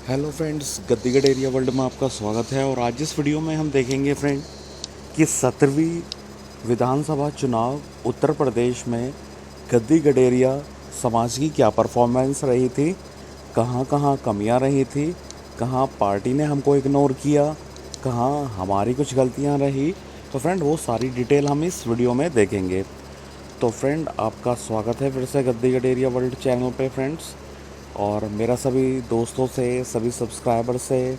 Hello friends, गद्दीगढ़ area world में आपका स्वागत है। और आज इस वीडियो में हम देखेंगे फ्रेंड कि 17वीं विधानसभा चुनाव उत्तर प्रदेश में गद्दीगढ़ एरिया समाज की क्या परफॉर्मेंस रही थी, कहाँ कहाँ कमियां रही थी, कहाँ पार्टी ने हमको इग्नोर किया, कहाँ हमारी कुछ गलतियां रही। तो फ्रेंड वो सारी डिटेल हम इस वीडियो में देखेंगे। तो फ्रेंड आपका स्वागत है फिर से गद्दीगढ़ एरिया वर्ल्ड चैनल पे फ्रेंड्स। और मेरा सभी दोस्तों से, सभी सब्सक्राइबर से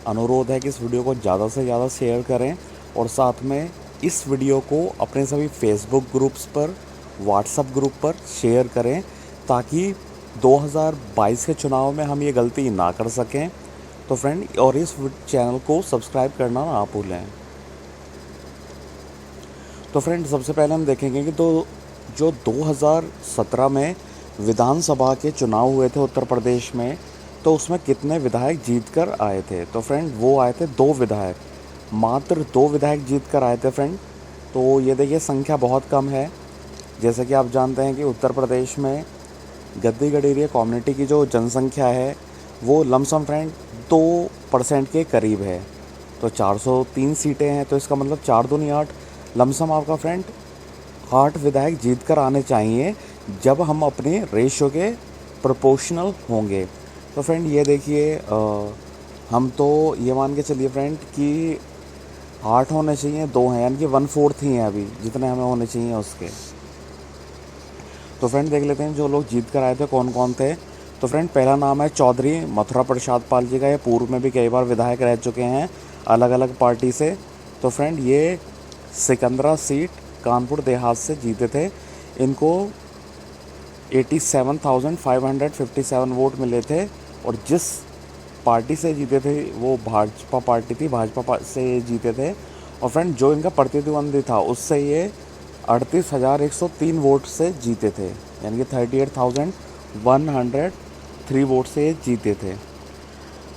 अनुरोध है कि इस वीडियो को ज़्यादा से ज़्यादा शेयर करें और साथ में इस वीडियो को अपने सभी फेसबुक ग्रुप्स पर, व्हाट्सएप ग्रुप पर शेयर करें ताकि 2022 के चुनाव में हम ये गलती ना कर सकें। तो फ्रेंड, और इस चैनल को सब्सक्राइब करना ना भूलें। तो फ्रेंड, सबसे पहले हम देखेंगे कि तो जो 2017 में विधानसभा के चुनाव हुए थे उत्तर प्रदेश में, तो उसमें कितने विधायक जीत कर आए थे। तो फ्रेंड वो आए थे 2 विधायक, मात्र 2 विधायक जीत कर आए थे फ्रेंड। तो ये देखिए संख्या बहुत कम है। जैसे कि आप जानते हैं कि उत्तर प्रदेश में गद्दीगढ़ एरिया कम्युनिटी की जो जनसंख्या है वो लमसम फ्रेंड 2% के करीब है। तो 403 सीटें हैं, तो इसका मतलब 4 दूनी 8, लमसम आपका फ्रेंड 8 विधायक जीत कर आने चाहिए जब हम अपने रेशियो के प्रोपोर्शनल होंगे। तो फ्रेंड ये देखिए, हम तो ये मान के चलिए फ्रेंड कि 8 होने चाहिए, 2 हैं, यानी कि 1/4 ही हैं अभी जितने हमें होने चाहिए उसके। तो फ्रेंड देख लेते हैं जो लोग जीत कर आए थे कौन कौन थे। तो फ्रेंड पहला नाम है चौधरी मथुरा प्रसाद पाल जी का। ये पूर्व में भी कई बार विधायक रह चुके हैं अलग अलग पार्टी से। तो फ्रेंड ये सिकंदरा सीट कानपुर देहात से जीते थे। इनको 87,557 वोट मिले थे और जिस पार्टी से जीते थे वो भाजपा पार्टी थी, भाजपा से ये जीते थे। और फ्रेंड जो इनका प्रतिद्वंदी था उससे ये 38,103 वोट से जीते थे, यानी कि 38,103 वोट से ये जीते थे।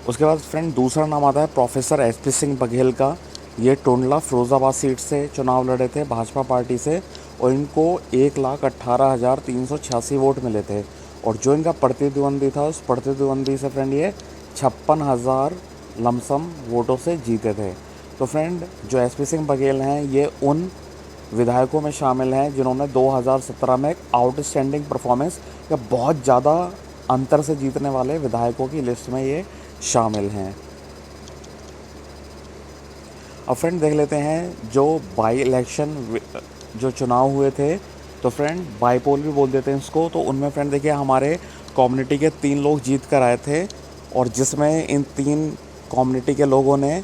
उसके बाद फ्रेंड दूसरा नाम आता है प्रोफेसर SP सिंह बघेल का। ये टोंडला फिरोज़ाबाद सीट से चुनाव लड़े थे भाजपा पार्टी से और इनको 1,18,386 वोट मिले थे। और जो इनका प्रतिद्वंदी था उस प्रतिद्वंदी से फ्रेंड ये 56,000 लमसम वोटों से जीते थे। तो फ्रेंड जो SP सिंह बघेल हैं ये उन विधायकों में शामिल हैं जिन्होंने 2017 में एक आउटस्टैंडिंग परफॉर्मेंस या बहुत ज़्यादा अंतर से जीतने वाले विधायकों की लिस्ट में ये शामिल हैं। अब फ्रेंड देख लेते हैं जो बाई इलेक्शन जो चुनाव हुए थे। तो फ्रेंड बाईपोल भी बोल देते हैं इसको। तो उनमें फ्रेंड देखिए हमारे कम्युनिटी के 3 लोग जीत कर आए थे और जिसमें इन 3 कम्युनिटी के लोगों ने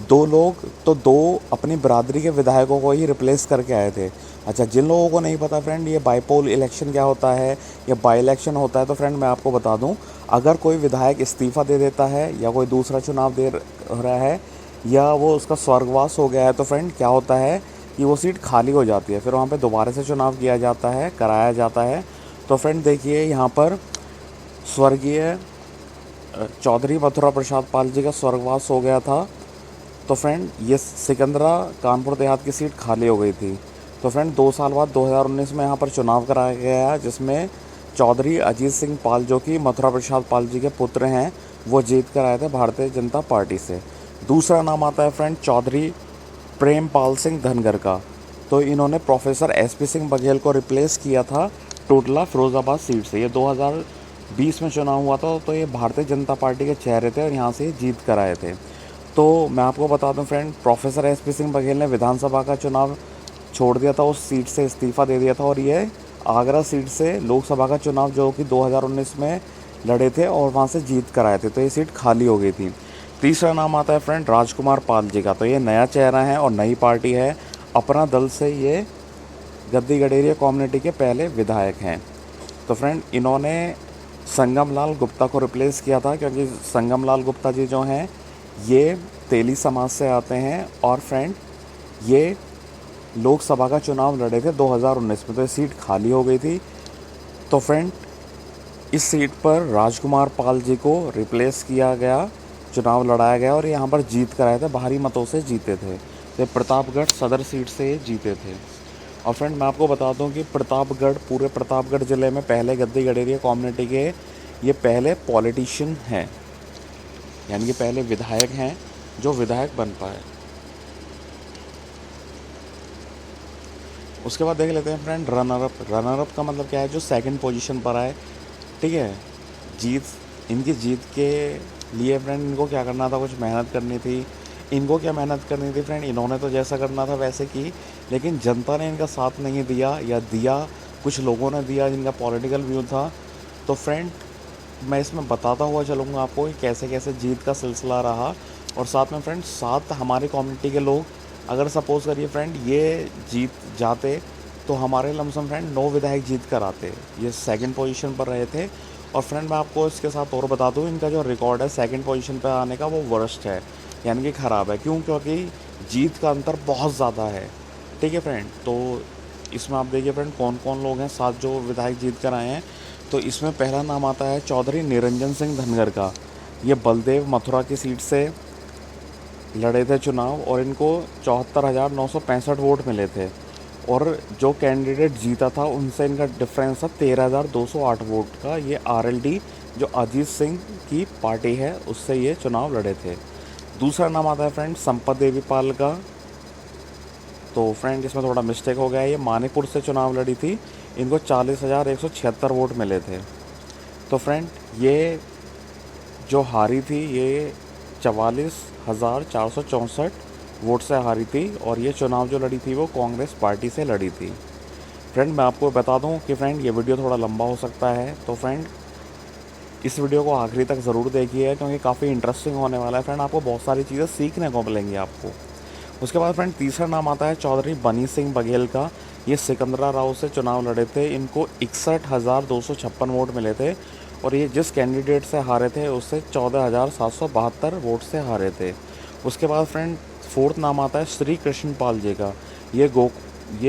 2 लोग तो 2 अपनी बरादरी के विधायकों को ही रिप्लेस करके आए थे। अच्छा, जिन लोगों को नहीं पता फ्रेंड ये बाईपोल इलेक्शन क्या होता है, ये बाई इलेक्शन होता है, तो फ्रेंड मैं आपको बता दूं, अगर कोई विधायक इस्तीफ़ा दे देता है या कोई दूसरा चुनाव दे रहा है या वो उसका स्वर्गवास हो गया है तो फ्रेंड क्या होता है कि वो सीट खाली हो जाती है, फिर वहाँ पे दोबारा से चुनाव किया जाता है, कराया जाता है। तो फ्रेंड देखिए यहाँ पर स्वर्गीय चौधरी मथुरा प्रसाद पाल जी का स्वर्गवास हो गया था। तो फ्रेंड ये सिकंदरा कानपुर देहात की सीट खाली हो गई थी। तो फ्रेंड 2 साल बाद 2019 में यहाँ पर चुनाव कराया गया जिसमें चौधरी अजीत सिंह पाल जो कि मथुरा प्रसाद पाल जी के पुत्र हैं वो जीत कर आए थे भारतीय जनता पार्टी से। दूसरा नाम आता है फ्रेंड चौधरी प्रेमपाल सिंह धनगर का। तो इन्होंने प्रोफेसर SP सिंह बघेल को रिप्लेस किया था टोटला फिरोज़ाबाद सीट से। ये 2020 में चुनाव हुआ था, तो ये भारतीय जनता पार्टी के चेहरे थे और यहाँ से जीत कर आए थे। तो मैं आपको बता दूं friend, professor SP Singh Baghel ने विधानसभा का चुनाव छोड़ दिया था, उस सीट से इस्तीफ़ा दे दिया था और ये आगरा सीट से लोकसभा का चुनाव जो कि 2019 में लड़े थे और वहाँ से जीत कर आए थे, तो ये सीट खाली हो गई थी। तीसरा नाम आता है फ्रेंड राजकुमार पाल जी का। तो ये नया चेहरा है और नई पार्टी है, अपना दल से ये गद्दीगढ़ एरिया कम्युनिटी के पहले विधायक हैं। तो फ्रेंड इन्होंने संगम लाल गुप्ता को रिप्लेस किया था क्योंकि संगम लाल गुप्ता जी जो हैं ये तेली समाज से आते हैं और फ्रेंड ये लोकसभा का चुनाव लड़े थे 2019 में, तो ये सीट खाली हो गई थी। तो फ्रेंड इस सीट पर राजकुमार पाल जी को रिप्लेस किया गया, चुनाव लड़ाया गया और यहाँ पर जीत कर आए थे, भारी मतों से जीते थे। तो प्रतापगढ़ सदर सीट से जीते थे। और फ्रेंड मैं आपको बता दूं कि प्रतापगढ़, पूरे प्रतापगढ़ ज़िले में पहले गद्दीगढ़ एरिया कम्युनिटी के ये पहले पॉलिटिशियन हैं। यानी कि पहले विधायक हैं जो विधायक बन पाए। उसके बाद देख लेते हैं friend runner up. Runner up का मतलब क्या है, जो सेकंड पोजीशन पर आए, ठीक है। इनकी जीत के लिए फ्रेंड इनको क्या करना था, कुछ मेहनत करनी थी। इनको क्या मेहनत करनी थी फ्रेंड, इन्होंने तो जैसा करना था वैसे की, लेकिन जनता ने इनका साथ नहीं दिया, या दिया कुछ लोगों ने दिया जिनका पॉलिटिकल व्यू था। तो फ्रेंड मैं इसमें बताता हुआ चलूँगा आपको कि कैसे कैसे जीत का सिलसिला रहा। और साथ में फ्रेंड 7 हमारी कम्युनिटी के लोग, अगर सपोज़ करिए फ्रेंड ये जीत जाते तो हमारे लमसम फ्रेंड 9 विधायक जीत कर आते। ये सेकंड पोजीशन पर रहे थे। और फ्रेंड मैं आपको इसके साथ और बता दूँ, इनका जो रिकॉर्ड है सेकंड पोजीशन पर आने का वो वर्स्ट है, यानी कि ख़राब है। क्यों? क्योंकि जीत का अंतर बहुत ज़्यादा है, ठीक है फ्रेंड। तो इसमें आप देखिए फ्रेंड कौन कौन लोग हैं 7 जो विधायक जीत कर आए हैं। तो इसमें पहला नाम आता है चौधरी निरंजन सिंह धनगर का। ये बलदेव मथुरा की सीट से लड़े थे चुनाव, और इनको 74,965 वोट मिले थे। और जो कैंडिडेट जीता था उनसे इनका डिफरेंस था 13,208 वोट का। ये आरएलडी जो अजीत सिंह की पार्टी है उससे ये चुनाव लड़े थे। दूसरा नाम आता है फ्रेंड संपत देवी पाल का। तो फ्रेंड इसमें थोड़ा मिस्टेक हो गया है, ये मानीपुर से चुनाव लड़ी थी, इनको 40,176 वोट मिले थे। तो फ्रेंड ये जो हारी थी ये 44,464 वोट से हारी थी, और ये चुनाव जो लड़ी थी वो कांग्रेस पार्टी से लड़ी थी। फ्रेंड मैं आपको बता दूं कि फ्रेंड ये वीडियो थोड़ा लंबा हो सकता है, तो फ्रेंड इस वीडियो को आखिरी तक ज़रूर देखिए क्योंकि काफ़ी इंटरेस्टिंग होने वाला है। फ्रेंड आपको बहुत सारी चीज़ें सीखने को मिलेंगी आपको। उसके बाद फ्रेंड तीसरा नाम आता है चौधरी बनी सिंह बघेल का। ये सिकंदरा राव से चुनाव लड़े थे, इनको 61,256 वोट मिले थे। और ये जिस कैंडिडेट से हारे थे उससे 14,772 वोट से हारे थे। उसके बाद फ्रेंड फोर्थ नाम आता है श्री कृष्ण पाल जी का। ये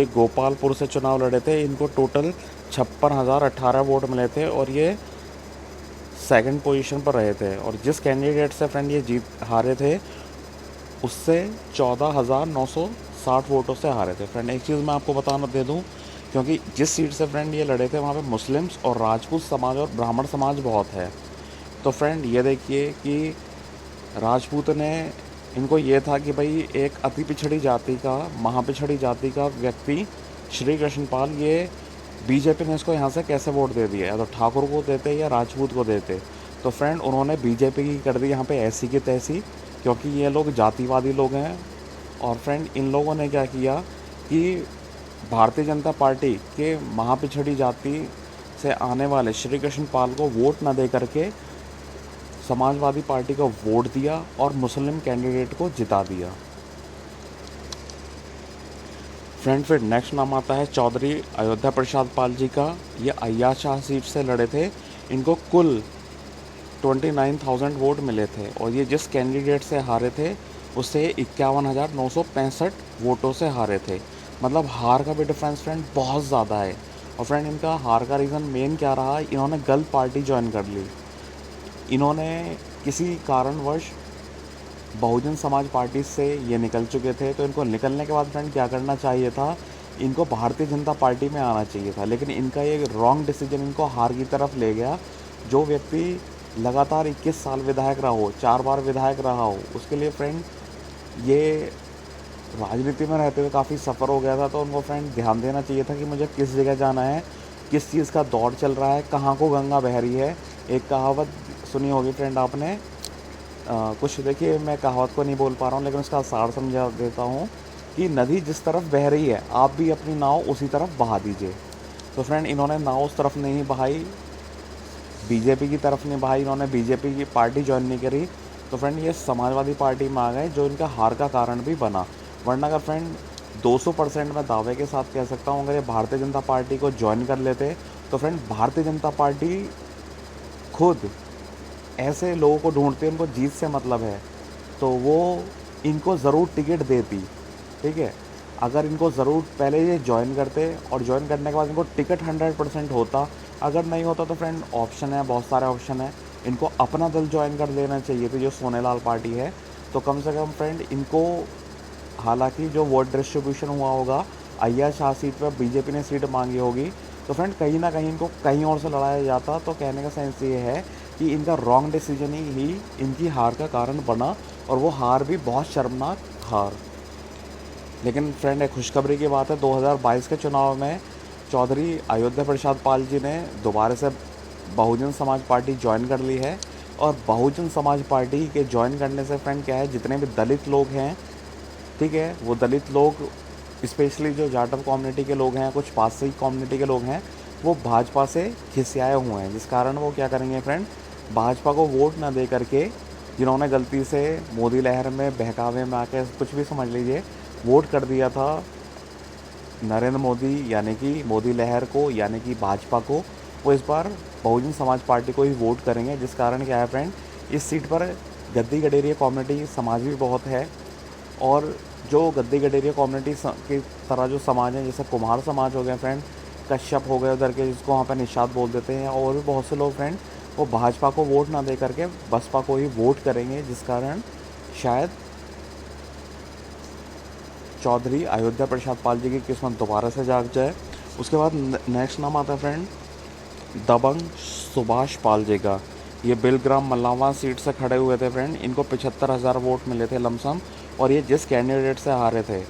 गोपालपुर से चुनाव लड़े थे, इनको टोटल 56,018 वोट मिले थे, और ये सेकंड पोजीशन पर रहे थे। और जिस कैंडिडेट से फ्रेंड ये जीत हारे थे उससे 14,960 वोटों से हारे थे। फ्रेंड एक चीज़ मैं आपको बताना दे दूं, क्योंकि जिस सीट से फ्रेंड ये लड़े थे वहाँ पे मुस्लिम्स और राजपूत समाज और ब्राह्मण समाज बहुत है। तो फ्रेंड ये देखिए कि राजपूत ने इनको ये था कि भाई एक अति पिछड़ी जाति का, महापिछड़ी जाति का व्यक्ति श्री कृष्ण पाल, ये बीजेपी ने इसको यहाँ से कैसे वोट दे दिया, या तो ठाकुर को देते या राजपूत को देते। तो फ्रेंड उन्होंने बीजेपी की कर दी यहाँ पे ऐसी की तैसी, क्योंकि ये लोग जातिवादी लोग हैं। और फ्रेंड इन लोगों ने क्या किया कि भारतीय जनता पार्टी के महापिछड़ी जाति से आने वाले श्री कृष्ण पाल को वोट न दे करके समाजवादी पार्टी को वोट दिया और मुस्लिम कैंडिडेट को जिता दिया। फ्रेंड फिर नेक्स्ट नाम आता है चौधरी अयोध्या प्रसाद पाल जी का। ये अय्याज शाह सीट से लड़े थे, इनको कुल 29,000 वोट मिले थे। और ये जिस कैंडिडेट से हारे थे उससे 51,965 वोटों से हारे थे। मतलब हार का भी डिफरेंस फ्रेंड बहुत ज़्यादा है। और फ्रेंड इनका हार का रीज़न मेन क्या रहा, इन्होंने गलत पार्टी ज्वाइन कर ली। इन्होंने किसी कारणवश बहुजन समाज पार्टी से ये निकल चुके थे, तो इनको निकलने के बाद फ्रेंड क्या करना चाहिए था, इनको भारतीय जनता पार्टी में आना चाहिए था। लेकिन इनका ये रॉन्ग डिसीजन इनको हार की तरफ ले गया। जो व्यक्ति लगातार 21 साल विधायक रहा हो, 4 बार विधायक रहा हो, उसके लिए फ्रेंड ये राजनीति में रहते हुए काफ़ी सफ़र हो गया था। तो उनको फ्रेंड ध्यान देना चाहिए था कि मुझे किस जगह जाना है, किस चीज़ का दौर चल रहा है, कहाँ को गंगा बह रही है। एक कहावत सुनी होगी फ्रेंड आपने, कुछ देखिए मैं कहावत को नहीं बोल पा रहा हूँ लेकिन उसका सार समझा देता हूँ कि नदी जिस तरफ बह रही है आप भी अपनी नाव उसी तरफ बहा दीजिए। तो फ्रेंड इन्होंने नाव उस तरफ नहीं बहाई, बीजेपी की तरफ नहीं बहाई, इन्होंने बीजेपी की पार्टी ज्वाइन नहीं करी। तो फ्रेंड ये समाजवादी पार्टी में आ गए, जो इनका हार का कारण भी बना। वरना अगर फ्रेंड 200% मैं दावे के साथ कह सकता हूँ अगर ये भारतीय जनता पार्टी को ज्वाइन कर लेते तो फ्रेंड भारतीय जनता पार्टी खुद ऐसे लोगों को ढूंढते, उनको जीत से मतलब है, तो वो इनको ज़रूर टिकट देती। ठीक है, अगर इनको ज़रूर पहले ये ज्वाइन करते और ज्वाइन करने के बाद इनको टिकट 100% होता। अगर नहीं होता तो फ्रेंड ऑप्शन है, बहुत सारे ऑप्शन है, इनको अपना दल ज्वाइन कर लेना चाहिए थी जो सोनेलाल पार्टी है। तो कम से कम फ्रेंड इनको, हालांकि जो वोट डिस्ट्रीब्यूशन हुआ होगा, अय्याज शाह सीट पर बीजेपी ने सीट मांगी होगी, तो फ्रेंड कहीं ना कहीं इनको कहीं और से लड़ाया जाता। तो कहने का सेंस ये है कि इनका रॉन्ग डिसीजन ही इनकी हार का कारण बना, और वो हार भी बहुत शर्मनाक हार। लेकिन फ्रेंड, एक खुशखबरी की बात है, 2022 के चुनाव में चौधरी अयोध्या प्रसाद पाल जी ने दोबारा से बहुजन समाज पार्टी ज्वाइन कर ली है। और बहुजन समाज पार्टी के ज्वाइन करने से फ्रेंड क्या है, जितने भी दलित लोग हैं, ठीक है, वो दलित लोग, स्पेशली जो जाटव कम्युनिटी के लोग हैं, कुछ पारसी कम्युनिटी के लोग हैं, वो भाजपा से खिसियाए हुए हैं, जिस कारण वो क्या करेंगे फ्रेंड, भाजपा को वोट ना दे करके, जिन्होंने गलती से मोदी लहर में बहकावे में आके कुछ भी समझ लीजिए वोट कर दिया था नरेंद्र मोदी यानी कि मोदी लहर को, यानी कि भाजपा को, वो इस बार बहुजन समाज पार्टी को ही वोट करेंगे। जिस कारण क्या है फ्रेंड, इस सीट पर गद्दी गडेरिया कम्युनिटी समाज भी बहुत है, और जो गद्दी गडेरिया कम्युनिटी की तरह जो समाज है, जैसे कुम्हार समाज हो गए फ्रेंड, कश्यप हो गए उधर के, जिसको वहाँ पर निषाद बोल देते हैं, और भी बहुत से लोग फ्रेंड, वो भाजपा को वोट ना दे करके बसपा को ही वोट करेंगे, जिस कारण शायद चौधरी अयोध्या प्रसाद पाल जी की किस्मत दोबारा से जाग जाए। उसके बाद नेक्स्ट नाम आता है फ्रेंड दबंग सुभाष पाल जी का। ये बिलग्राम मल्लावा सीट से खड़े हुए थे फ्रेंड, इनको 75,000 वोट मिले थे लमसम, और ये जिस कैंडिडेट से हारे थे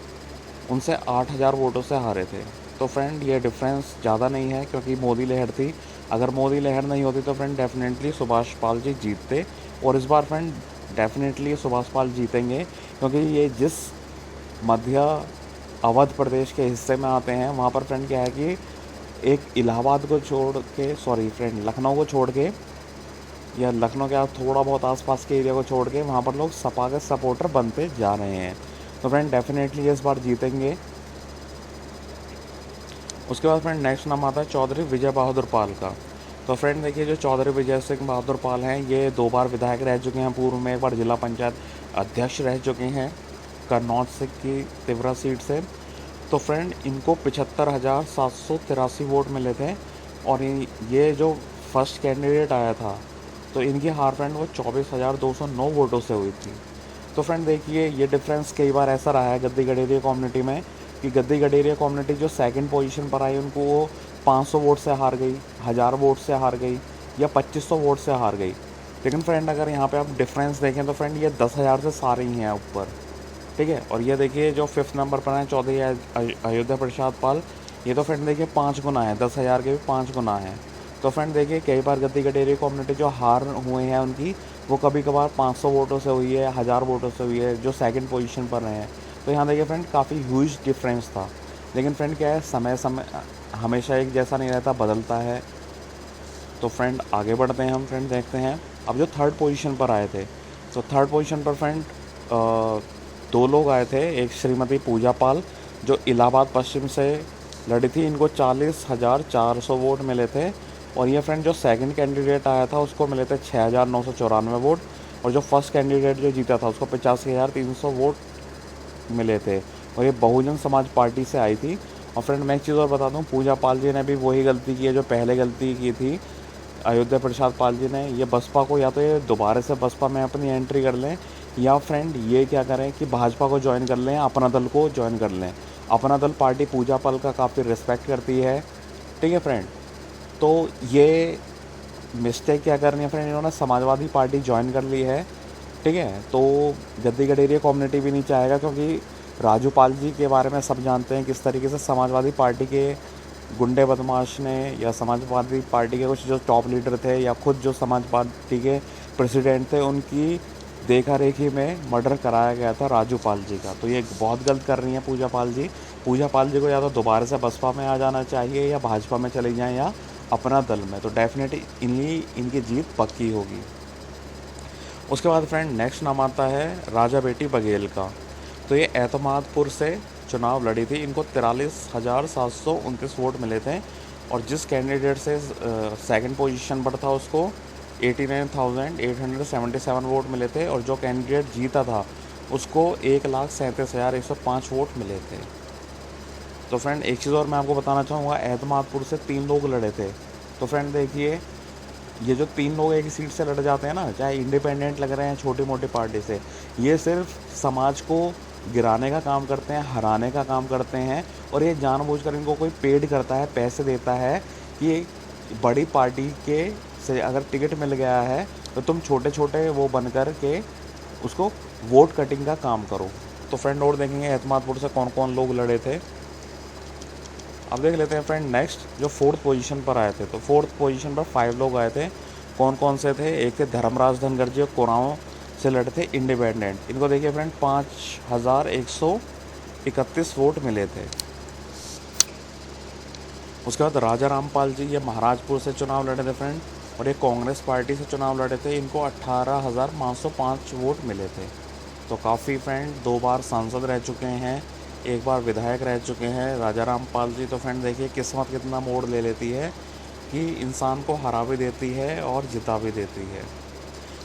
उनसे 8,000 वोटों से हारे थे। तो फ्रेंड ये डिफरेंस ज़्यादा नहीं है, क्योंकि मोदी लहर थी। अगर मोदी लहर नहीं होती तो फ्रेंड डेफिनेटली सुभाष पाल जी जीतते, और इस बार फ्रेंड डेफिनेटली सुभाष पाल जीतेंगे, क्योंकि ये जिस मध्य अवध प्रदेश के हिस्से में आते हैं, वहाँ पर फ्रेंड क्या है कि एक इलाहाबाद को छोड़ के, सॉरी फ्रेंड, लखनऊ को छोड़ के, या लखनऊ के थोड़ा बहुत आसपास के एरिया को छोड़ के, वहाँ पर लोग सपा के सपोर्टर बनते जा रहे हैं। तो फ्रेंड डेफिनेटली इस बार जीतेंगे। उसके बाद फ्रेंड नेक्स्ट नाम आता है चौधरी विजय बहादुर पाल का। तो फ्रेंड देखिए, जो चौधरी विजय सिंह बहादुर पाल हैं, ये 2 बार विधायक रह चुके हैं, पूर्व में 1 बार जिला पंचायत अध्यक्ष रह चुके हैं करनौत से की तिवरा सीट से। तो फ्रेंड इनको 75,783 वोट मिले थे, और ये जो फर्स्ट कैंडिडेट आया था, तो इनकी हार फ्रेंड वो 24,209 वोटों से हुई थी। तो फ्रेंड देखिए, ये डिफरेंस कई बार ऐसा रहा है गद्दी गडेरिया कम्युनिटी में, कि गद्दी गडेरिया कम्युनिटी जो सेकंड पोजीशन पर आई, उनको वो 500 वोट से हार गई, 1000 वोट से हार गई, या 2500 वोट से हार गई। लेकिन फ्रेंड अगर यहाँ पे आप डिफरेंस देखें तो फ्रेंड ये 10,000 से सारे ही हैं ऊपर, ठीक है। और ये देखिए जो 5th नंबर पर हैं चौधरी अयोध्या प्रसाद पाल, ये तो फ्रेंड देखिए 5 गुना है, 10,000 के भी 5 गुना है। तो फ्रेंड देखिए, कई बार गद्दी गडेरिया कम्युनिटी जो हार हुए हैं उनकी, वो कभी कभार 500 वोटों से हुई है, 1000 वोटों से हुई है, जो सेकंड पोजीशन पर रहे हैं। तो यहाँ देखिए फ्रेंड काफ़ी ह्यूज डिफरेंस था। लेकिन फ्रेंड क्या है, समय समय हमेशा एक जैसा नहीं रहता, बदलता है। तो फ्रेंड आगे बढ़ते हैं हम, फ्रेंड देखते हैं अब जो 3rd पोजीशन पर आए थे। तो 3rd पोजीशन पर फ्रेंड 2 लोग आए थे। एक श्रीमती पूजा पाल, जो इलाहाबाद पश्चिम से लड़ी थी, इनको 40,400 वोट मिले थे। और ये फ्रेंड जो सेकंड कैंडिडेट आया था उसको मिले थे 6,994 वोट, और जो फर्स्ट कैंडिडेट जो जीता था उसको 85,300 वोट मिले थे, और ये बहुजन समाज पार्टी से आई थी। और फ्रेंड मैं एक चीज़ और बता दूं, पूजा पाल जी ने भी वही गलती की है जो पहले गलती की थी अयोध्या प्रसाद पाल जी ने। ये बसपा को, या तो ये दोबारा से बसपा में अपनी एंट्री कर लें, या फ्रेंड ये क्या करें कि भाजपा को ज्वाइन कर लें, अपना दल को ज्वाइन कर लें। अपना दल पार्टी पूजा पाल का काफ़ी रिस्पेक्ट करती है, ठीक है फ्रेंड। तो ये मिस्टेक क्या करनी है फ्रेंड, इन्होंने समाजवादी पार्टी ज्वाइन कर ली है, ठीक है। तो गद्दी गडेरिया कम्युनिटी भी नहीं चाहेगा, क्योंकि राजू पाल जी के बारे में सब जानते हैं किस तरीके से समाजवादी पार्टी के गुंडे बदमाश ने, या समाजवादी पार्टी के कुछ जो टॉप लीडर थे, या खुद जो समाज पार्टी के प्रेसिडेंट थे, उनकी देखा रेखी में मर्डर कराया गया था राजू पाल जी का। तो ये बहुत गलत कर रही हैं पूजा पाल जी। पूजा पाल जी को या तो दोबारा से बसपा में आ जाना चाहिए, या भाजपा में चले जाएं, या अपना दल में। तो डेफिनेटली इनकी जीत पक्की होगी। उसके बाद फ्रेंड नेक्स्ट नाम आता है राजा बेटी बघेल का। तो ये एतमादपुर से चुनाव लड़ी थी, इनको 43,729 वोट मिले थे, और जिस कैंडिडेट से सेकंड पोजीशन पर था उसको 89,877 वोट मिले थे, और जो कैंडिडेट जीता था उसको 1,37,105 वोट मिले थे। तो फ्रेंड एक चीज़ और मैं आपको बताना चाहूँगा, एतमादपुर से 3 लोग लड़े थे। तो फ्रेंड देखिए, ये जो 3 लोग एक सीट से लड़ जाते हैं ना, चाहे इंडिपेंडेंट लग रहे हैं छोटी मोटी पार्टी से, ये सिर्फ समाज को गिराने का काम करते हैं, हराने का काम करते हैं। और ये जानबूझकर इनको कोई पेड करता है, पैसे देता है कि बड़ी पार्टी के से अगर टिकट मिल गया है तो तुम छोटे छोटे वो बन कर के उसको वोट कटिंग का काम करो। तो फ्रेंड और देखेंगे एतमादपुर से कौन कौन लोग लड़े थे। अब देख लेते हैं फ्रेंड नेक्स्ट जो फोर्थ पोजीशन पर आए थे। तो फोर्थ पोजीशन पर 5 लोग आए थे। कौन कौन से थे? एक थे धर्मराज धनगर जी, कोराओं से लड़े थे इंडिपेंडेंट। इनको देखिए फ्रेंड 5131 वोट मिले थे। उसके बाद राजा रामपाल जी, ये महाराजपुर से चुनाव लड़े थे फ्रेंड, और ये कांग्रेस पार्टी से चुनाव लड़े थे। इनको 18,505 वोट मिले थे। तो काफ़ी फ्रेंड 2 बार सांसद रह चुके हैं, 1 बार विधायक रह चुके हैं राजा रामपाल जी। तो फ्रेंड देखिए किस्मत कितना मोड़ ले लेती है कि इंसान को हरा भी देती है और जिता भी देती है।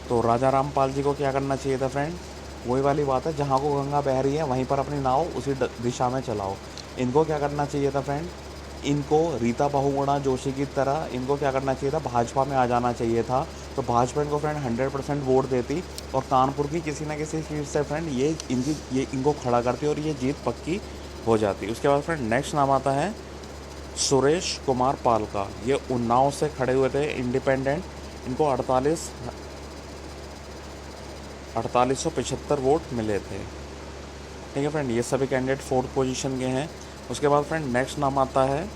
तो राजा रामपाल जी को क्या करना चाहिए था फ्रेंड? वही वाली बात है, जहाँ को गंगा बह रही है वहीं पर अपनी नाव उसी दिशा में चलाओ। इनको क्या करना चाहिए था फ्रेंड? इनको रीता बहुगुणा जोशी की तरह इनको क्या करना चाहिए था? भाजपा में आ जाना चाहिए था। तो भाजपा इनको फ्रेंड 100% वोट देती और कानपुर की किसी ना किसी सीट से फ्रेंड ये इनको खड़ा करती और ये जीत पक्की हो जाती। उसके बाद फ्रेंड नेक्स्ट नाम आता है सुरेश कुमार पाल का। ये उन्नाव से खड़े हुए थे इंडिपेंडेंट। इनको 4875 वोट मिले थे। ठीक है फ्रेंड, ये सभी कैंडिडेट 4th पोजीशन के हैं। उसके बाद फ्रेंड नेक्स्ट नाम आता है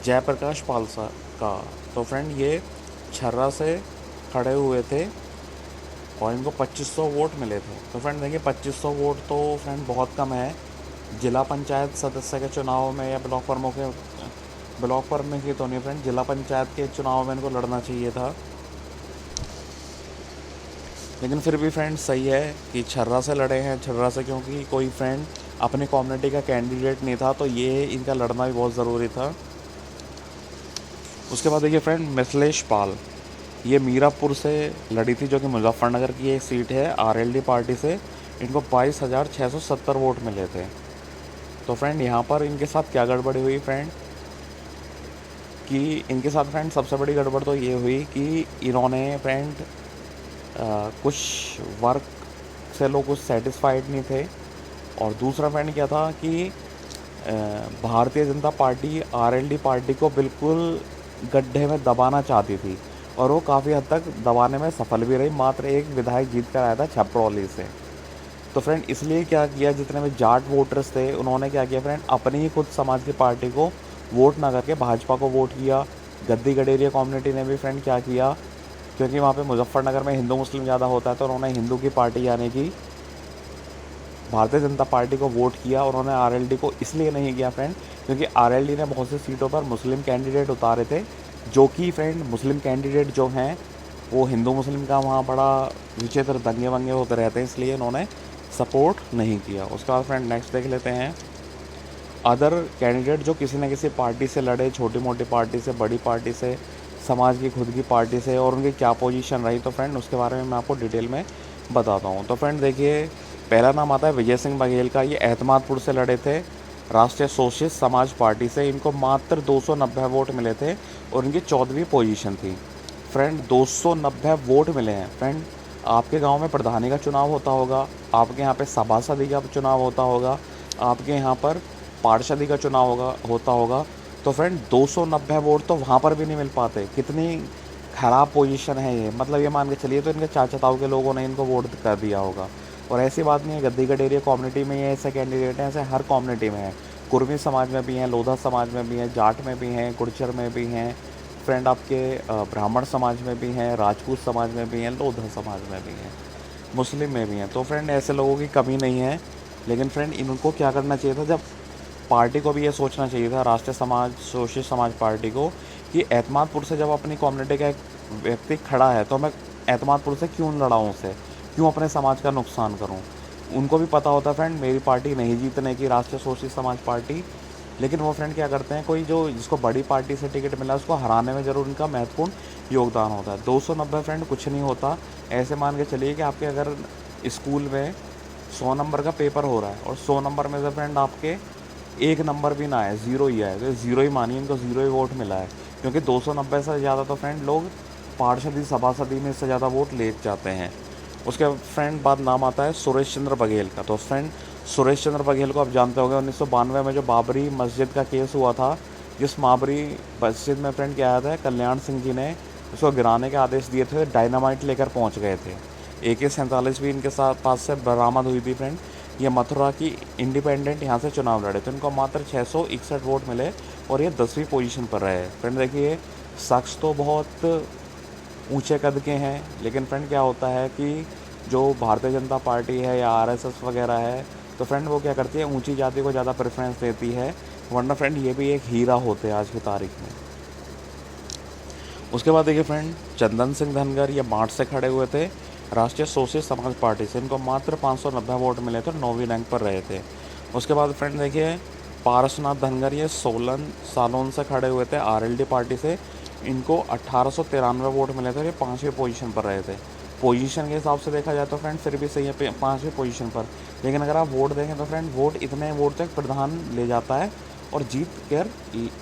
जयप्रकाश पालसा का। तो फ्रेंड ये छर्रा से खड़े हुए थे और इनको 2500 वोट मिले थे। तो फ्रेंड देखिए 2500 वोट तो फ्रेंड बहुत कम है। जिला पंचायत सदस्य के चुनाव में या ब्लॉक प्रमुख की तो नहीं फ्रेंड, जिला पंचायत के चुनाव में इनको लड़ना चाहिए था। लेकिन फिर भी फ्रेंड सही है कि छर्रा से लड़े हैं। छर्रा से क्योंकि कोई फ्रेंड अपनी कम्युनिटी का कैंडिडेट नहीं था, तो ये इनका लड़ना भी बहुत ज़रूरी था। उसके बाद देखिए फ्रेंड मिथिलेश पाल, ये मीरापुर से लड़ी थी, जो कि मुजफ्फरनगर की एक सीट है आरएलडी पार्टी से। इनको 22,670 वोट मिले थे। तो फ्रेंड यहाँ पर इनके साथ क्या गड़बड़ी हुई फ्रेंड कि इनके साथ फ्रेंड सबसे बड़ी गड़बड़ तो ये हुई कि इन्होंने फ्रेंड कुछ वर्क से लोग कुछ सेटिस्फाइड नहीं थे। और दूसरा फ्रेंड क्या था कि Bharatiya Janata party RLD party को बिल्कुल गड्ढे में दबाना चाहती थी और वो काफ़ी हद तक दबाने में सफल भी रही। मात्र एक विधायक जीत कर आया था छपरौली से। तो फ्रेंड इसलिए क्या किया, जितने भी जाट वोटर्स थे उन्होंने क्या किया फ्रेंड, अपनी ही खुद समाज की पार्टी को वोट ना करके भाजपा को वोट किया। गद्दी गडेरिया कम्युनिटी ने भी फ्रेंड क्या किया, क्योंकि वहाँ पे मुजफ्फरनगर में हिंदू मुस्लिम ज़्यादा होता है, तो उन्होंने हिंदू की पार्टी यानी कि भारतीय जनता पार्टी को वोट किया। उन्होंने आरएलडी को इसलिए नहीं किया फ्रेंड क्योंकि आरएलडी ने बहुत सी सीटों पर मुस्लिम कैंडिडेट उतारे थे, जो कि फ्रेंड मुस्लिम कैंडिडेट जो हैं वो हिंदू मुस्लिम का वहाँ बड़ा विचित्र दंगे वंगे होते रहते हैं, इसलिए इन्होंने सपोर्ट नहीं किया। उसके बाद फ्रेंड नेक्स्ट देख लेते हैं अदर कैंडिडेट जो किसी न किसी पार्टी से लड़े, छोटी मोटी पार्टी से, बड़ी पार्टी से, समाज की खुद की पार्टी से, और उनकी क्या पोजीशन रही। तो फ्रेंड उसके बारे में मैं आपको डिटेल में बताता हूँ। तो फ्रेंड देखिए पहला नाम आता है विजय सिंह बघेल का। ये एतमादपुर से लड़े थे राष्ट्रीय सोशलिस्ट समाज पार्टी से। इनको मात्र 290 वोट मिले थे और इनकी 14वीं पोजीशन थी। फ्रेंड 290 वोट मिले हैं। फ्रेंड आपके गांव में प्रधानी का चुनाव होता होगा, आपके यहाँ पे सभासदी का चुनाव होता होगा, आपके यहाँ पर पार्षदी का चुनाव होता होगा। तो फ्रेंड 290 वोट तो वहाँ पर भी नहीं मिल पाते। कितनी ख़राब पोजीशन है ये, मतलब ये मान के चलिए तो इनके चाचा ताऊ के लोगों ने इनको वोट कर दिया होगा। और ऐसी बात नहीं है गद्दी गडेरिया कम्युनिटी में ये ऐसे कैंडिडेट हैं, ऐसे हर कम्युनिटी में है। कुर्मी समाज में भी हैं, लोधा समाज में भी हैं, जाट में भी हैं, गुर्जर में भी हैं, फ्रेंड आपके ब्राह्मण समाज में भी हैं, राजपूत समाज में भी हैं, लोधा समाज में भी हैं, मुस्लिम में भी हैं। तो फ्रेंड ऐसे लोगों की कमी नहीं है। लेकिन फ्रेंड इनको क्या करना चाहिए था, जब पार्टी को भी ये सोचना चाहिए था, राष्ट्रीय समाज सोशलिस्ट समाज पार्टी को, कि एतमादपुर से जब अपनी कम्युनिटी का एक व्यक्ति खड़ा है तो मैं एतमादपुर से क्यों लड़ाऊँ उसे, क्यों अपने समाज का नुकसान करूं। उनको भी पता होता है फ्रेंड मेरी पार्टी नहीं जीतने की, राष्ट्रीय सोशलिस्ट समाज पार्टी। लेकिन वो फ्रेंड क्या करते हैं, कोई जो जिसको बड़ी पार्टी से टिकट मिला उसको हराने में ज़रूर उनका महत्वपूर्ण योगदान होता है। 290 फ्रेंड कुछ नहीं होता। ऐसे मान के चलिए कि आपके अगर स्कूल में 100 नंबर का पेपर हो रहा है और 100 नंबर में से फ्रेंड आपके 1 नंबर भी ना आए, 0 ही आए, तो 0 ही मानिए, इनको 0 ही वोट मिला है। क्योंकि 290 से ज़्यादा तो फ्रेंड लोग पार्षदी सभासदी में इससे ज़्यादा वोट ले जाते हैं। उसके फ्रेंड बाद नाम आता है सुरेश चंद्र बघेल का। तो फ्रेंड सुरेश चंद्र बघेल को आप जानते होंगे, 1992 में जो बाबरी मस्जिद का केस हुआ था, जिस बाबरी मस्जिद में फ्रेंड क्या आया था, कल्याण सिंह जी ने उसको गिराने के आदेश दिए थे, डायनामाइट लेकर पहुंच गए थे। AK-47 भी इनके साथ पास से बरामद हुई थी फ्रेंड। ये मथुरा की इंडिपेंडेंट यहाँ से चुनाव लड़े थे, इनको मात्र 661 वोट मिले और ये 10वीं पोजीशन पर रहे। फ्रेंड देखिए, शख्स तो बहुत ऊंचे कद के हैं, लेकिन फ्रेंड क्या होता है कि जो भारतीय जनता पार्टी है या RSS वगैरह है, तो फ्रेंड वो क्या करती है, ऊंची जाति को ज़्यादा प्रेफरेंस देती है, वरना फ्रेंड ये भी एक हीरा होते हैं आज की तारीख में। उसके बाद देखिए फ्रेंड, चंदन सिंह धनगर ये मार्च से खड़े हुए थे राष्ट्रीय सोशलिस्ट समाज पार्टी से, इनको मात्र 590 वोट मिले थे और 9वीं रैंक पर रहे थे। उसके बाद फ्रेंड देखिए, पारसनाथ धनगर ये सोलन सालोन से खड़े हुए थे RLD पार्टी से, इनको 1893 वोट मिले थे और ये 5वीं पोजीशन पर रहे थे। पोजीशन के हिसाब से देखा जाए तो फ्रेंड फिर भी सही है 5वीं पोजीशन पर, लेकिन अगर आप वोट देखें तो फ्रेंड वोट इतने वोट तक प्रधान ले जाता है और जीत कर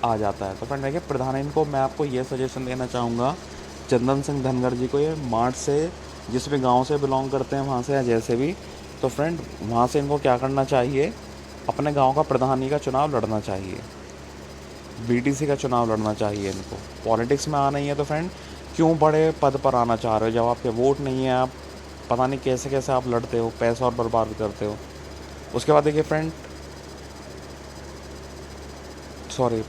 आ जाता है। तो फ्रेंड देखिए, प्रधान इनको मैं आपको ये सजेशन देना चाहूँगा, चंदन सिंह धनगर जी को, ये मार्च से जिस भी गांव से बिलोंग करते हैं वहाँ से या जैसे भी, तो फ्रेंड वहाँ से इनको क्या करना चाहिए, अपने गांव का प्रधानी का चुनाव लड़ना चाहिए, BTC का चुनाव लड़ना चाहिए इनको। पॉलिटिक्स में आना ही है तो फ्रेंड क्यों बड़े पद पर आना चाह रहे हो, जब आपके वोट नहीं है, आप पता नहीं कैसे कैसे आप लड़ते हो, पैसा और बर्बाद करते हो। उसके बाद देखिए फ्रेंड, सॉरी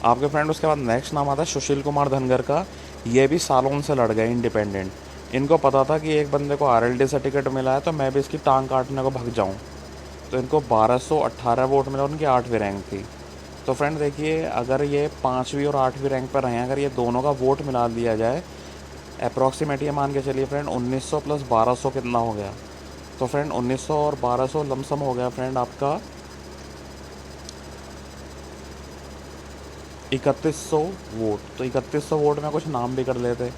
आपके फ्रेंड, उसके बाद नेक्स्ट नाम आता है सुशील कुमार धनगर का। ये भी सालों से लड़ गए इंडिपेंडेंट। इनको पता था कि एक बंदे को RLD से टिकट मिला है तो मैं भी इसकी टांग काटने को भग जाऊं, तो इनको 1218 वोट मिले और उनकी 8वीं रैंक थी। तो फ्रेंड देखिए, अगर ये 5वीं और 8वीं रैंक पर रहे हैं, अगर ये दोनों का वोट मिला दिया जाए, अप्रॉक्सीमेट ये मान के चलिए फ्रेंड 1900 प्लस 1200 कितना हो गया, तो फ्रेंड 1900 और 1200 लमसम हो गया फ्रेंड आपका 3100 वोट। तो 3100 वोट में कुछ नाम भी कर लेते,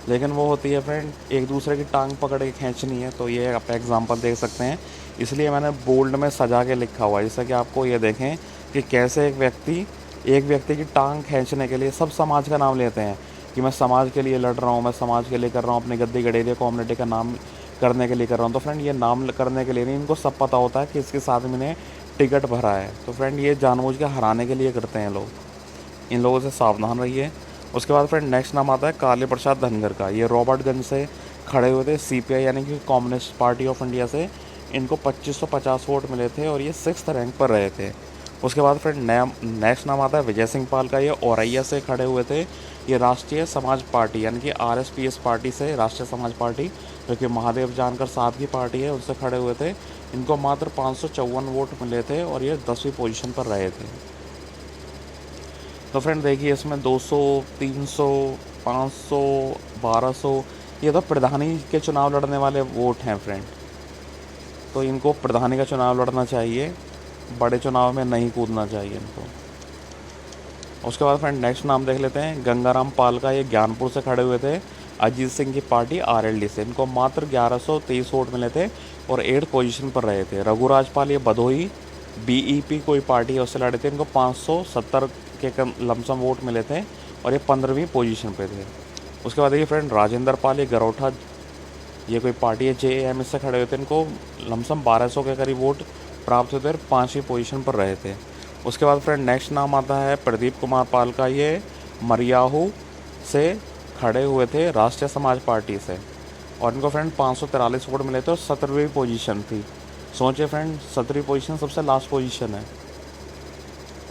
लेकिन वो होती है फ्रेंड एक दूसरे की टांग पकड़ के खींचनी है। तो ये आप एग्जांपल देख सकते हैं, इसलिए मैंने बोल्ड में सजा के लिखा हुआ है, जिससे कि आपको ये देखें कि कैसे एक व्यक्ति की टांग खींचने के लिए सब समाज का नाम लेते हैं कि मैं समाज के लिए लड़ रहा हूँ, मैं समाज के लिए कर रहा हूँ, अपनी गद्दी गडेरिया कम्युनिटी का नाम करने के लिए कर रहा हूँ। तो फ्रेंड ये नाम करने के लिए नहीं, इनको सब पता होता है कि इसके साथ मैंने टिकट भरा है। तो फ्रेंड ये जानबूझ के हराने के लिए करते हैं लोग, इन लोगों से सावधान रहिए। उसके बाद फ्रेंड नेक्स्ट नाम आता है काली प्रसाद धनगर का। ये रॉबर्टगंज से खड़े हुए थे, CPI यानी कि कम्युनिस्ट पार्टी ऑफ इंडिया से। इनको 2550 वोट मिले थे और ये 6th रैंक पर रहे थे। उसके बाद फ्रेंड नेक्स्ट नाम आता है विजय सिंह पाल का। ये औरैया से खड़े हुए थे। ये राष्ट्रीय समाज पार्टी यानी कि RSPS पार्टी से, राष्ट्रीय समाज पार्टी जो कि महादेव जानकर साहब की पार्टी है, उससे खड़े हुए थे। इनको मात्र 554 वोट मिले थे और ये 10वीं पोजीशन पर रहे थे। तो फ्रेंड देखिए, इसमें 200, 300, 500, 1200 ये तो प्रधानी के चुनाव लड़ने वाले वोट हैं फ्रेंड। तो इनको प्रधानी का चुनाव लड़ना चाहिए, बड़े चुनाव में नहीं कूदना चाहिए इनको। उसके बाद फ्रेंड नेक्स्ट नाम देख लेते हैं गंगाराम पाल का। ये ज्ञानपुर से खड़े हुए थे, अजीत सिंह की पार्टी RLD से। इनको मात्र 1123 वोट मिले थे और 8th पोजीशन पर रहे थे। रघुराज पाल ये भदोही BEP कोई पार्टी है, उससे लड़े थे। इनको 570 के लमसम वोट मिले थे और ये 15वीं पोजीशन पे थे। उसके बाद देखिए फ्रेंड राजेंद्र पाल ये गरौठा, ये कोई पार्टी है JAM, इससे खड़े हुए थे। इनको लमसम 1200 के करीब वोट प्राप्त हुए थे और 5वीं पोजीशन पर रहे थे। उसके बाद फ्रेंड नेक्स्ट नाम आता है प्रदीप कुमार पाल का। ये मरियाहू से खड़े हुए थे राष्ट्रीय समाज पार्टी से और इनको फ्रेंड 543 वोट मिले थे और 17वीं पोजीशन थी। सोचिए फ्रेंड, 17वीं पोजीशन सबसे लास्ट पोजीशन है।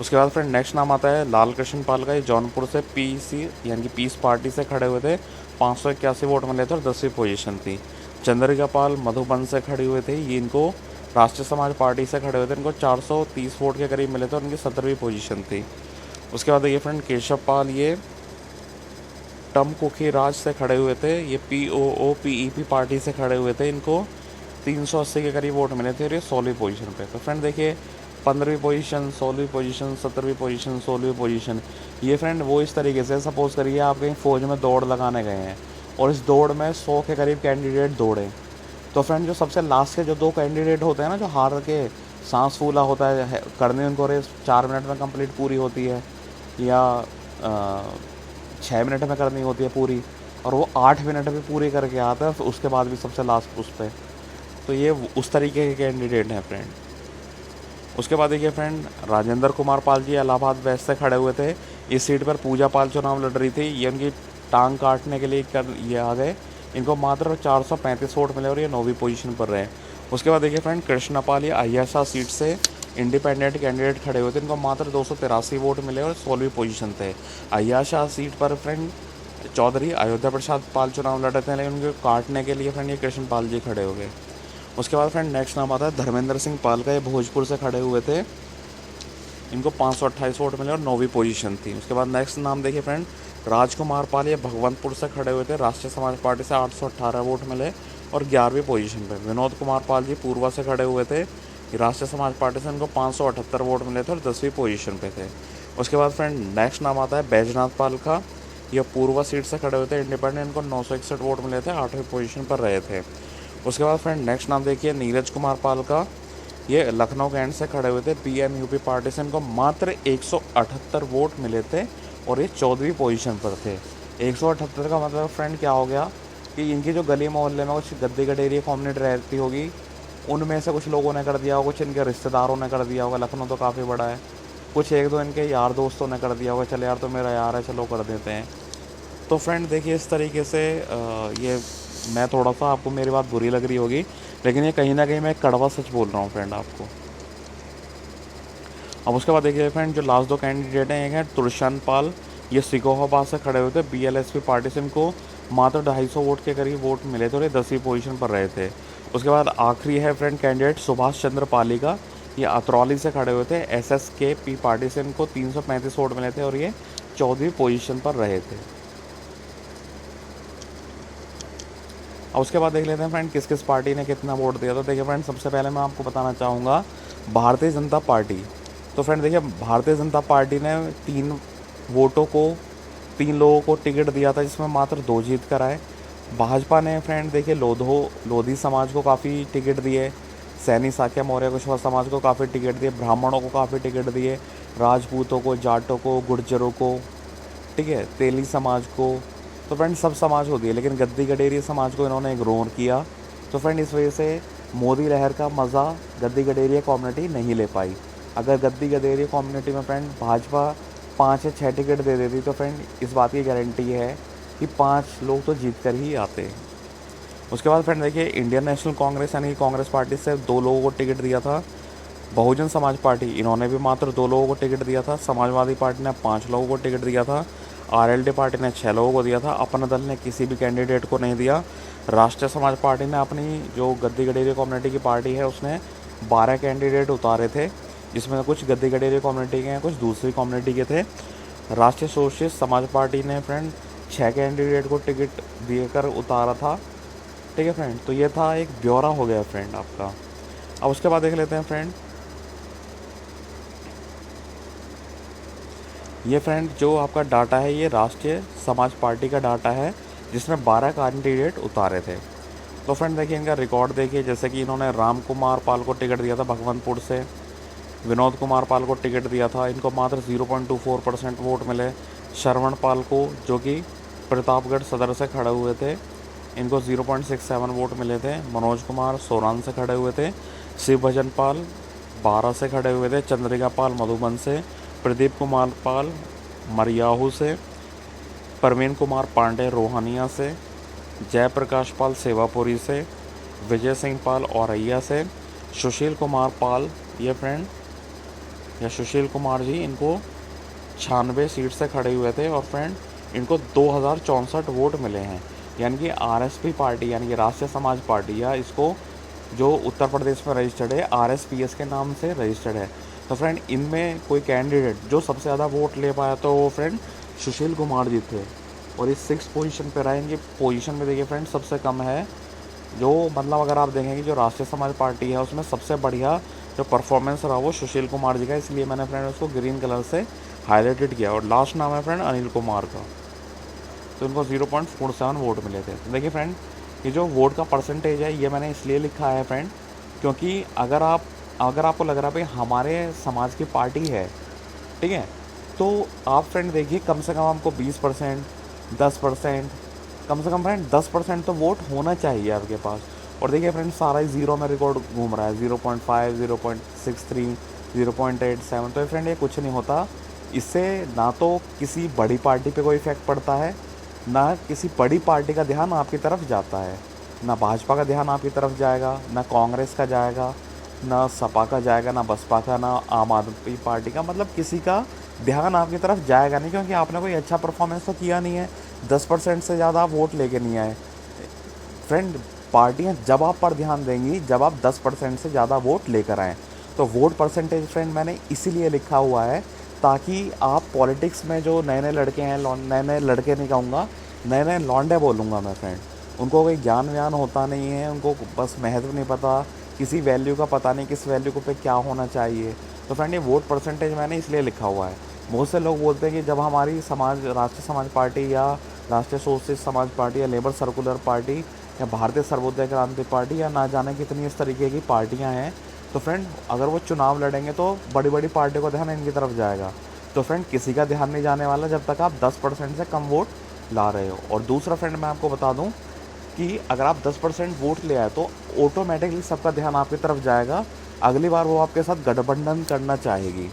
उसके बाद फ्रेंड नेक्स्ट नाम आता है लाल कृष्ण पाल का। ये जौनपुर से PC यानी कि पीस पार्टी से खड़े हुए थे। 581 वोट मिले थे और 10वीं पोजीशन थी। चंद्रिका पाल मधुबन से खड़े हुए थे। ये इनको राष्ट्रीय समाज पार्टी से खड़े हुए थे। इनको 430 वोट के करीब मिले थे और इनकी 17वीं पोजीशन थी। उसके बाद ये फ्रेंड केशव पाल ये टमकुखी राज से खड़े हुए थे। ये POOPEP पार्टी से खड़े हुए थे। इनको 380 के करीब वोट मिले थे और ये 16वीं पोजीशन पे। तो फ्रेंड देखिए, 15वीं पोजीशन, 16वीं पोजीशन, 17वीं पोजीशन, 16वीं पोजीशन। ये फ्रेंड वो इस तरीके से, सपोज करिए आप कहीं फ़ौज में दौड़ लगाने गए हैं और इस दौड़ में 100 के करीब कैंडिडेट दौड़े, तो फ्रेंड जो सबसे लास्ट के जो 2 कैंडिडेट होते हैं ना, जो हार के सांस फूला होता है, करने उनको रेस 4 मिनट में कंप्लीट पूरी होती है या 6 मिनट में करनी होती है पूरी, और वो 8 मिनट में पूरी करके आता है, उसके बाद भी सबसे लास्ट उस पर। तो ये उस तरीके के कैंडिडेट हैं फ्रेंड। उसके बाद देखिए फ्रेंड राजेंद्र कुमार पाल जी इलाहाबाद वेस्ट से खड़े हुए थे। इस सीट पर पूजा पाल चुनाव लड़ रही थी। ये उनकी टांग काटने के लिए ये आ गए। इनको मात्र 435 वोट मिले और ये 9वीं पोजीशन पर रहे। उसके बाद देखिए फ्रेंड, कृष्णा पाल ये अय्यासा सीट से इंडिपेंडेंट कैंडिडेट खड़े हुए थे। इनको मात्र 283 वोट मिले और 16वीं पोजीशन थे। अय्यासा सीट पर फ्रेंड चौधरी अयोध्या प्रसाद पाल चुनाव लड़ रहे थे, लेकिन उनको काटने के लिए फ्रेंड ये कृष्ण पाल जी खड़े हो गए। उसके बाद फ्रेंड नेक्स्ट नाम आता है धर्मेंद्र सिंह पाल का। ये भोजपुर से खड़े हुए थे। इनको 528 वोट मिले और 9वीं पोजीशन थी। उसके बाद नेक्स्ट नाम देखिए फ्रेंड, राजकुमार पाल ये भगवंतपुर से खड़े हुए थे। राष्ट्रीय समाज पार्टी से 818 वोट मिले और 11वीं पोजीशन पे। विनोद कुमार पाल जी पूर्वा से खड़े हुए थे। राष्ट्रीय समाज पार्टी से इनको 578 वोट मिले थे और 10वीं पोजीशन पे थे। उसके बाद फ्रेंड नेक्स्ट नाम आता है बैजनाथ पाल का। ये पूर्वा सीट से खड़े हुए थे इंडिपेंडेंट। इनको 961 वोट मिले थे, 8वीं पोजीशन पर रहे थे। उसके बाद फ्रेंड नेक्स्ट नाम देखिए नीरज कुमार पाल का। ये लखनऊ कैंट से खड़े हुए थे। पीएमयूपी पार्टी से इनको मात्र 178 वोट मिले थे और ये 14वीं पोजीशन पर थे। 178 का मतलब फ्रेंड क्या हो गया कि इनकी जो गली मोहल्ले में कुछ गद्दी गडेरी कम्युनिटी रहती होगी, उनमें से कुछ लोगों ने कर दिया होगा, कुछ इनके रिश्तेदारों ने कर दिया होगा। लखनऊ तो काफ़ी बड़ा है। कुछ एक दो इनके यार दोस्तों ने कर दिया होगा, चल यार तो मेरा यार है, चलो कर देते हैं। तो फ्रेंड देखिए इस तरीके से ये मैं थोड़ा सा आपको मेरी बात बुरी लग रही होगी, लेकिन ये कहीं ना कहीं मैं एक कड़वा सच बोल रहा हूँ फ्रेंड आपको। अब उसके बाद देखिए फ्रेंड, जो लास्ट दो कैंडिडेट हैं, एक है तुलशन पाल। ये सिकोहाबाद से खड़े हुए थे। बीएलएसपी पार्टी से इनको मात्र 250 वोट के करीब वोट मिले थे और ये 10वीं पोजीशन पर रहे थे। उसके बाद आखिरी है फ्रेंड कैंडिडेट सुभाष चंद्र पाली का। ये अतरौली से खड़े हुए थे। एसएसकेपी पार्टी से इनको 335 वोट मिले थे और ये 14वीं पोजीशन पर रहे थे। और उसके बाद देख लेते हैं फ्रेंड किस किस पार्टी ने कितना वोट दिया। तो देखिए फ्रेंड, सबसे पहले मैं आपको बताना चाहूँगा भारतीय जनता पार्टी। तो फ्रेंड देखिए, भारतीय जनता पार्टी ने 3 लोगों को टिकट दिया था, जिसमें मात्र 2 जीत कर आए। भाजपा ने फ्रेंड देखिए लोधी समाज को काफ़ी टिकट दिए। सैनी साक्या मौर्य कुशवाहा समाज को काफ़ी टिकट दिए। ब्राह्मणों को काफ़ी टिकट दिए। राजपूतों को, जाटों को, गुर्जरों को, ठीक है, तेली समाज को। तो फ्रेंड सब समाज को दिए, लेकिन गद्दी गडेरी समाज को इन्होंने इग्नोर किया। तो फ्रेंड इस वजह से मोदी लहर का मज़ा गद्दी गडेरिया कम्युनिटी नहीं ले पाई। अगर गद्दी गडेरिया कम्युनिटी में फ्रेंड भाजपा 5 या 6 टिकट दे देती, तो फ्रेंड इस बात की गारंटी है कि 5 लोग तो जीत कर ही आते। उसके बाद फ्रेंड देखिए, इंडियन नेशनल कांग्रेस यानी कांग्रेस पार्टी से 2 लोगों को टिकट दिया था। बहुजन समाज पार्टी, इन्होंने भी मात्र 2 लोगों को टिकट दिया था। समाजवादी पार्टी ने 5 लोगों को टिकट दिया था। आरएलडी पार्टी ने 6 लोगों को दिया था। अपना दल ने किसी भी कैंडिडेट को नहीं दिया। राष्ट्रीय समाज पार्टी ने अपनी जो गद्दी गडेरी कम्युनिटी की पार्टी है, उसने 12 कैंडिडेट उतारे थे, जिसमें कुछ गद्दी गडेरी कम्युनिटी के हैं, कुछ दूसरी कम्युनिटी के थे। राष्ट्रीय सोशलिस्ट समाज पार्टी ने फ्रेंड 6 कैंडिडेट को टिकट देकर उतारा था। ठीक है फ्रेंड, तो ये था एक ब्यौरा हो गया फ्रेंड आपका। अब उसके बाद देख लेते हैं फ्रेंड, ये फ्रेंड जो आपका डाटा है, ये राष्ट्रीय समाज पार्टी का डाटा है, जिसमें 12 कैंडिडेट उतारे थे। तो फ्रेंड देखिए इनका रिकॉर्ड देखिए, जैसे कि इन्होंने राम कुमार पाल को टिकट दिया था भगवंतपुर से। विनोद कुमार पाल को टिकट दिया था, इनको मात्र 0.24% वोट मिले। श्रवण पाल को, जो कि प्रतापगढ़ सदर से खड़े हुए थे, इनको 0.67 वोट मिले थे। मनोज कुमार सोरान से खड़े हुए थे। शिव भजन पाल 12 से खड़े हुए थे। चंद्रिका पाल मधुबन से। प्रदीप कुमार पाल मरियाहू से। परवीन कुमार पांडे रोहानिया से। जयप्रकाश पाल सेवापुरी से। विजय सिंह पाल औरैया से। सुशील कुमार पाल, ये फ्रेंड या सुशील कुमार जी, इनको 96 सीट से खड़े हुए थे और फ्रेंड इनको 2064 वोट मिले हैं। यानी कि आरएसपी पार्टी यानी कि राष्ट्रीय समाज पार्टी, या इसको जो उत्तर प्रदेश में रजिस्टर्ड है आरएसपीएस के नाम से रजिस्टर्ड है। तो फ्रेंड इनमें कोई कैंडिडेट जो सबसे ज़्यादा वोट ले पाया, तो वो फ्रेंड सुशील कुमार जी थे और इस 6 पोजीशन पर रहेंगे। पोजीशन में देखिए फ्रेंड सबसे कम है, जो मतलब अगर आप देखेंगे जो राष्ट्रीय समाज पार्टी है उसमें सबसे बढ़िया जो परफॉर्मेंस रहा वो सुशील कुमार जी का, इसलिए मैंने फ्रेंड उसको ग्रीन कलर से हाईलाइटेड किया। और लास्ट नाम है फ्रेंड अनिल कुमार का, तो इनको 0.47 वोट मिले थे। तो देखिए फ्रेंड, ये जो वोट का परसेंटेज है ये मैंने इसलिए लिखा है फ्रेंड, क्योंकि अगर आपको लग रहा है भाई हमारे समाज की पार्टी है, ठीक है, तो आप फ्रेंड देखिए कम से कम आपको 20%, 10%, कम से कम फ्रेंड 10% तो वोट होना चाहिए आपके पास। और देखिए फ्रेंड सारा ही जीरो में रिकॉर्ड घूम रहा है, 0.5, 0.63, 0.87। तो फ्रेंड ये कुछ नहीं होता, इससे ना तो किसी बड़ी पार्टी पे कोई इफ़ेक्ट पड़ता है, ना किसी बड़ी पार्टी का ध्यान आपकी तरफ जाता है। ना भाजपा का ध्यान आपकी तरफ जाएगा, ना कांग्रेस का जाएगा, ना सपा का जाएगा, ना बसपा का, ना आम आदमी पार्टी का, मतलब किसी का ध्यान आपकी तरफ जाएगा नहीं, क्योंकि आपने कोई अच्छा परफॉर्मेंस तो किया नहीं है। 10% से ज़्यादा आप वोट लेके नहीं आए। फ्रेंड, पार्टियां जब आप पर ध्यान देंगी जब आप 10% से ज़्यादा वोट लेकर आएँ। तो वोट परसेंटेज फ्रेंड मैंने इसीलिए लिखा हुआ है ताकि आप पॉलिटिक्स में जो नए नए लड़के हैं, नए नए लड़के नहीं कहूँगा, नए नए लौंडे बोलूँगा मैं फ्रेंड, उनको कोई ज्ञान व्यान होता नहीं है, उनको बस महत्व नहीं पता, किसी वैल्यू का पता नहीं, किस वैल्यू को पे क्या होना चाहिए। तो फ्रेंड ये वोट परसेंटेज मैंने इसलिए लिखा हुआ है। बहुत से लोग बोलते हैं कि जब हमारी राष्ट्रीय समाज पार्टी या राष्ट्रीय सोशलिस्ट समाज पार्टी या लेबर सर्कुलर पार्टी या भारतीय सर्वोदय क्रांति पार्टी या ना जाने कितनी इस तरीके की पार्टियां हैं, तो फ्रेंड अगर वो चुनाव लड़ेंगे तो बड़ी बड़ी पार्टियों का ध्यान इनकी तरफ जाएगा। तो फ्रेंड किसी का ध्यान नहीं जाने वाला जब तक आप 10% से कम वोट ला रहे हो। और दूसरा फ्रेंड मैं आपको बता दूं कि अगर आप 10% वोट ले आए तो ऑटोमेटिकली सबका ध्यान आपकी तरफ जाएगा, अगली बार वो आपके साथ गठबंधन करना चाहेगी।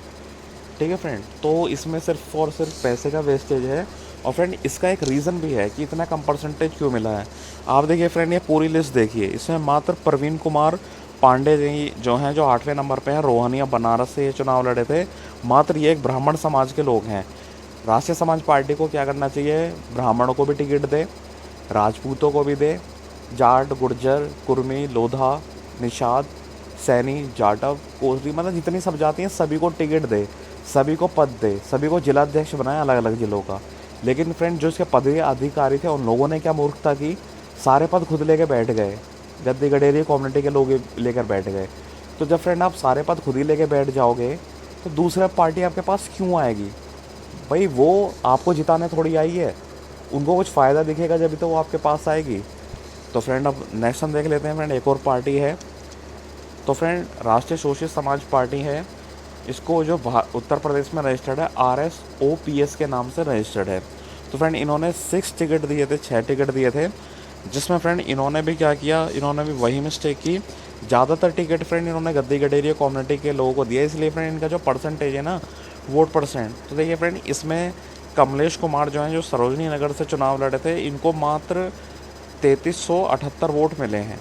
ठीक है फ्रेंड, तो इसमें सिर्फ और सिर्फ पैसे का वेस्टेज है। और फ्रेंड इसका एक रीज़न भी है कि इतना कम परसेंटेज क्यों मिला है। आप देखिए फ्रेंड, ये पूरी लिस्ट देखिए, इसमें मात्र प्रवीण कुमार पांडे जी जो हैं, जो 8वें नंबर पे हैं, रोहनिया बनारस से ये चुनाव लड़े थे। मात्र ये एक ब्राह्मण समाज के लोग हैं। राष्ट्रीय समाज पार्टी को क्या करना चाहिए, ब्राह्मणों को भी टिकट दे, राजपूतों को भी दे, जाट, गुर्जर, कुर्मी, लोधा, निषाद, सैनी, जाटव, कोसरी, मतलब जितनी सब जाती हैं सभी को टिकट दे, सभी को पद दे, सभी को जिलाध्यक्ष बनाए अलग अलग जिलों का। लेकिन फ्रेंड जो इसके पदवी अधिकारी थे उन लोगों ने क्या मूर्खता की, सारे पद खुद लेके बैठ गए, गद्दी गडेरी कम्युनिटी के लोग लेकर बैठ गए। तो जब फ्रेंड आप सारे पद खुद ही लेके बैठ जाओगे तो दूसरा पार्टी आपके पास क्यों आएगी भाई? वो आपको जिताने थोड़ी आई है, उनको कुछ फ़ायदा दिखेगा जब तो वो आपके पास आएगी। तो फ्रेंड अब नेक्स्ट हम देख लेते हैं फ्रेंड, एक और पार्टी है। तो फ्रेंड राष्ट्रीय सोशलिस्ट समाज पार्टी है, इसको जो उत्तर प्रदेश में रजिस्टर्ड है RSOPS के नाम से रजिस्टर्ड है। तो फ्रेंड इन्होंने 6 टिकट दिए थे, 6 टिकट दिए थे, जिसमें फ्रेंड इन्होंने भी क्या किया, इन्होंने भी वही मिस्टेक की। ज़्यादातर टिकट फ्रेंड इन्होंने गद्दी गडेरिया कम्युनिटी के लोगों को दिया, इसलिए फ्रेंड इनका जो परसेंटेज है ना वोट परसेंट, तो देखिए फ्रेंड इसमें कमलेश कुमार जो हैं, जो सरोजनी नगर से चुनाव लड़े थे, इनको मात्र 3378 वोट मिले हैं।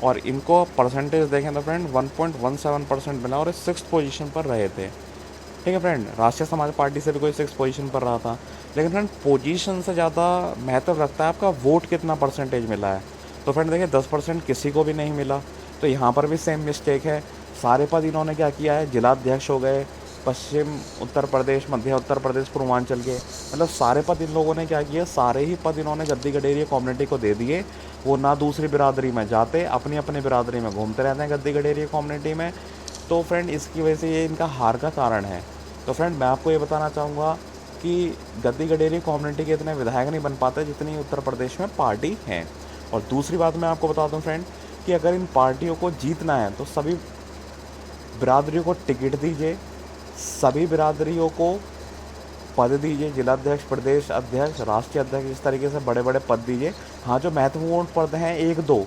और इनको परसेंटेज देखें तो फ्रेंड 1.17% मिला और ये 6th पोजीशन पर रहे थे। ठीक है फ्रेंड, राष्ट्रीय समाज पार्टी से भी कोई 6th पोजीशन पर रहा था। लेकिन फ्रेंड पोजीशन से ज़्यादा महत्व रखता है आपका वोट कितना परसेंटेज मिला है। तो फ्रेंड देखिए 10% किसी को भी नहीं मिला, तो यहाँ पर भी सेम मिस्टेक है। सारे पद इन्होंने क्या किया है, जिलाध्यक्ष हो गए, पश्चिम उत्तर प्रदेश, मध्य उत्तर प्रदेश, पूर्वांचल के, मतलब सारे पद इन लोगों ने क्या किया, सारे ही पद इन्होंने गद्दी गडेरिया कम्युनिटी को दे दिए। वो ना दूसरी बिरादरी में जाते, अपनी अपनी बिरादरी में घूमते रहते हैं गद्दी गडेरिया कम्युनिटी में। तो फ्रेंड इसकी वजह से ये इनका हार का कारण है। तो फ्रेंड मैं आपको ये बताना चाहूँगा कि गद्दी गडेरिया कम्युनिटी के इतने विधायक नहीं बन पाते जितनी उत्तर प्रदेश में पार्टी हैं। और दूसरी बात मैं आपको बता दूँ फ्रेंड कि अगर इन पार्टियों को जीतना है तो सभी बिरादरियों को टिकट दीजिए, सभी बिरादरियों को पद दीजिए, जिलाध्यक्ष, प्रदेश अध्यक्ष, राष्ट्रीय अध्यक्ष, इस तरीके से बड़े बड़े पद दीजिए। हाँ, जो महत्वपूर्ण पद हैं 1-2,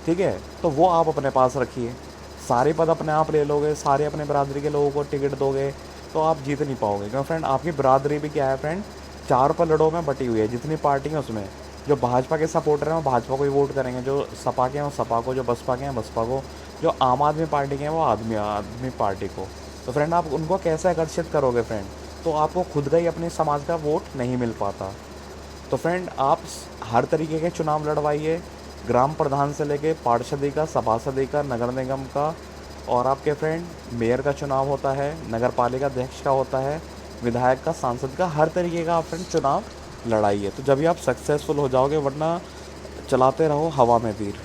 ठीक है, तो वो आप अपने पास रखिए। सारे पद अपने आप ले लोगे, सारे अपने बिरादरी के लोगों को टिकट दोगे तो आप जीत नहीं पाओगे। क्योंकि फ्रेंड आपकी बिरादरी भी क्या है फ्रेंड, 4 पलड़ों में बटी हुई है। जितनी पार्टी हैं उसमें जो भाजपा के सपोर्टर हैं वो भाजपा को ही वोट करेंगे, जो सपा के हैं वो सपा को, जो बसपा के हैं बसपा को, जो आम आदमी पार्टी के हैं वो आदमी पार्टी को। तो फ्रेंड आप उनको कैसे आकर्षित करोगे फ्रेंड, तो आपको खुद का ही अपने समाज का वोट नहीं मिल पाता। तो फ्रेंड आप हर तरीके के चुनाव लड़वाइए, ग्राम प्रधान से लेके पार्षदी का, सभासदी का, नगर निगम का, और आपके फ्रेंड मेयर का चुनाव होता है, नगर पालिका अध्यक्ष का होता है, विधायक का, सांसद का, हर तरीके का आप फ्रेंड चुनाव लड़ाइए, तो जब भी आप सक्सेसफुल हो जाओगे, वरना चलाते रहो हवा में तीर।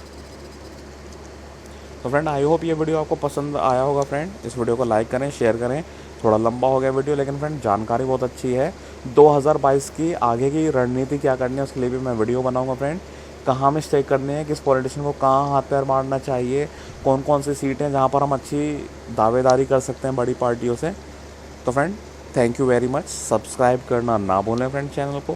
तो फ्रेंड आई होप ये वीडियो आपको पसंद आया होगा फ्रेंड। इस वीडियो को लाइक करें, शेयर करें। थोड़ा लंबा हो गया वीडियो, लेकिन फ्रेंड जानकारी बहुत अच्छी है। 2022 की आगे की रणनीति क्या करनी है उसके लिए भी मैं वीडियो बनाऊंगा फ्रेंड। कहाँ मिस्टेक करनी है, किस पॉलिटिशियन को कहाँ हाथ पैर मारना चाहिए, कौन कौन सी सीटें जहाँ पर हम अच्छी दावेदारी कर सकते हैं बड़ी पार्टियों से। तो friend thank you very much. Subscribe करना ना भूलें फ्रेंड चैनल को।